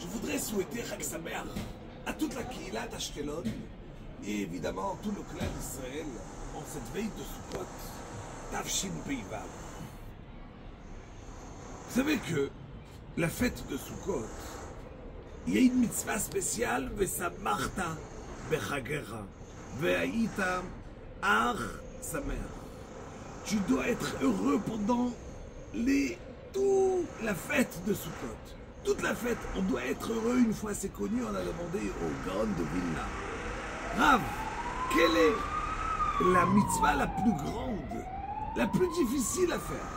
Je voudrais souhaiter Chag Sameach à toute la Keilat Ashkelon et évidemment tout le clan d'Israël en cette veille de Sukkot, Tafshin Peivav. Vous savez que la fête de Sukkot, il y a une mitzvah spéciale, Vesamarta Bechagera, Ve'aita Ach Sameach. Tu dois être heureux pendant toute la fête de Sukkot. Toute la fête, on doit être heureux. Une fois c'est connu, on a demandé au Gaon de Vilna, Rav, quelle est la mitzvah la plus grande, la plus difficile à faire?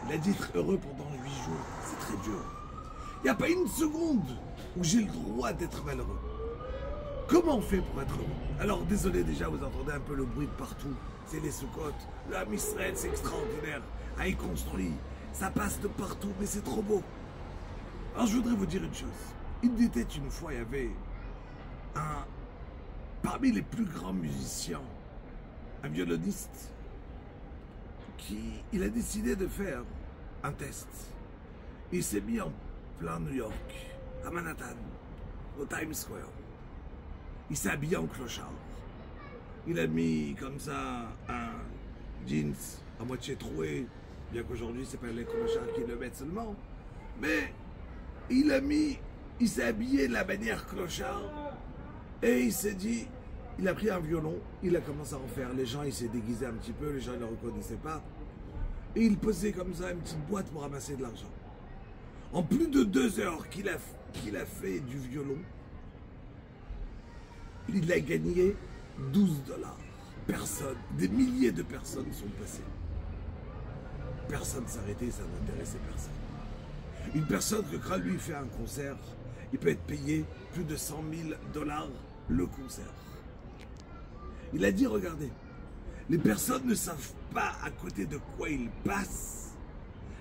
Il a dit être heureux pendant 8 jours, c'est très dur. Il n'y a pas une seconde où j'ai le droit d'être malheureux. Comment on fait pour être heureux? Alors désolé déjà, vous entendez un peu le bruit de partout. C'est les Sukkot, le Ham Israël, c'est extraordinaire. Ah, il construit, ça passe de partout, mais c'est trop beau. Alors je voudrais vous dire une chose. Il était une fois, il y avait parmi les plus grands musiciens, un violoniste, il a décidé de faire un test. Il s'est mis en plein New York, à Manhattan, au Times Square. Il s'est habillé en clochard. Il a mis comme ça un jeans à moitié troué, bien qu'aujourd'hui c'est pas les clochards qui le mettent seulement. Mais il s'est habillé de la manière clochard et il s'est dit, il a pris un violon, il a commencé à en faire. Les gens, il s'est déguisé un petit peu, les gens ne le reconnaissaient pas. Et il posait comme ça une petite boîte pour ramasser de l'argent. En plus de 2 heures qu'il a fait du violon, il a gagné $12. Personne, des milliers de personnes sont passées. Personne s'arrêtait, ça n'intéressait personne. Une personne que quand lui fait un concert, il peut être payé plus de $100 000 le concert. Il a dit, regardez, les personnes ne savent pas à côté de quoi il passe.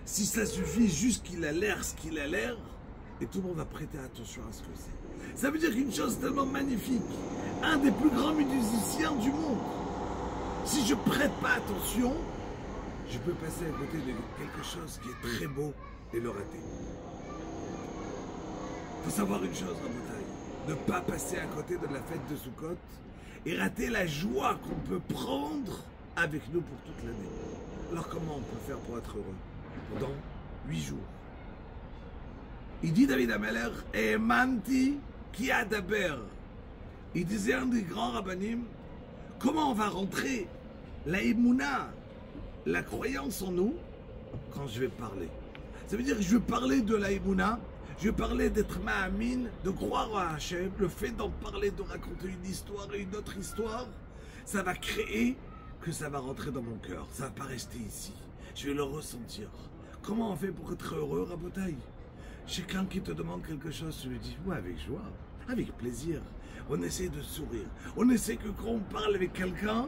Si ça suffit juste qu'il a l'air ce qu'il a l'air, et tout le monde va prêter attention à ce que c'est. Ça veut dire qu'une chose tellement magnifique, un des plus grands musiciens du monde, si je prête pas attention, je peux passer à côté de quelque chose qui est très beau et le rater. Il faut savoir une chose, Rabotai, ne pas passer à côté de la fête de Sukkot et rater la joie qu'on peut prendre avec nous pour toute l'année. Alors comment on peut faire pour être heureux pendant 8 jours? Il dit David Ameler, Emanti ki adaber. Il disait un des grands rabbinim, comment on va rentrer la émouna, la croyance en nous, quand je vais parler? Ça veut dire que je vais parler de la émouna, je vais parler d'être ma'amin, de croire à Hachem, le fait d'en parler, de raconter une histoire et une autre histoire, ça va créer que ça va rentrer dans mon cœur, ça va pas rester ici, je vais le ressentir. Comment on fait pour être heureux, Rabotai? Quelqu'un qui te demande quelque chose, tu lui dis, ouais, avec joie, avec plaisir. On essaie de sourire. On essaie que quand on parle avec quelqu'un,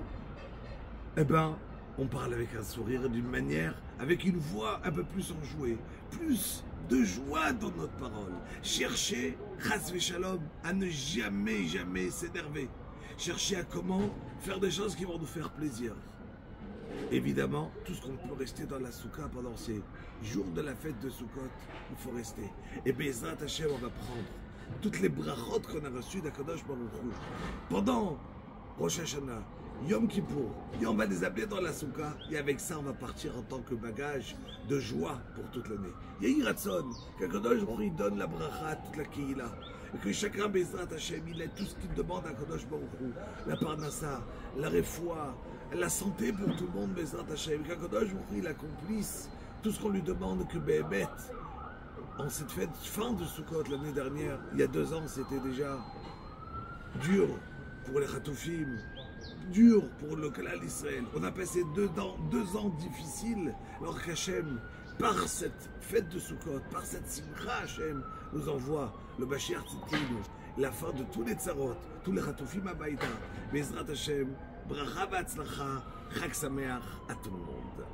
eh ben, on parle avec un sourire d'une manière, avec une voix un peu plus enjouée, plus de joie dans notre parole. Cherchez, chas v'shalom, à ne jamais s'énerver. Cherchez à comment faire des choses qui vont nous faire plaisir. Évidemment, tout ce qu'on peut rester dans la soukha pendant ces jours de la fête de Sukkot, il faut rester. Et Bezrat Hashem, on va prendre toutes les brachot qu'on a reçues d'Akadosh Baruch Hu. Pendant Rosh Hashanah, Yom Kippour, et on va les appeler dans la soukha, et avec ça, on va partir en tant que bagage de joie pour toute l'année. Yehi Ratzon, qu'Akadosh Baruch Hu donne la bracha à toute la Kehila, et que chacun, Bezrat Hashem, il a tout ce qu'il demande à Akadosh Baruch Hu, la parnassa, la refoua, la santé pour tout le monde, Bezrat Hashem, qu'Akadosh Baruch Hu, il accomplisse tout ce qu'on lui demande, que Béhémet, en cette fête fin de Sukkot l'année dernière, il y a 2 ans, c'était déjà dur pour les Chatoufim, dur pour le Klal Israël. On a passé 2 ans difficiles, alors qu'Hachem, par cette fête de Sukkot, par cette Simcha, Hachem nous envoie le Mashiach Tzidkenu, la fin de tous les tzarot, tous les Chatoufim Abaïta, Bezrat Hashem, Bracha V'Atzlacha, Chag Sameach à tout le monde.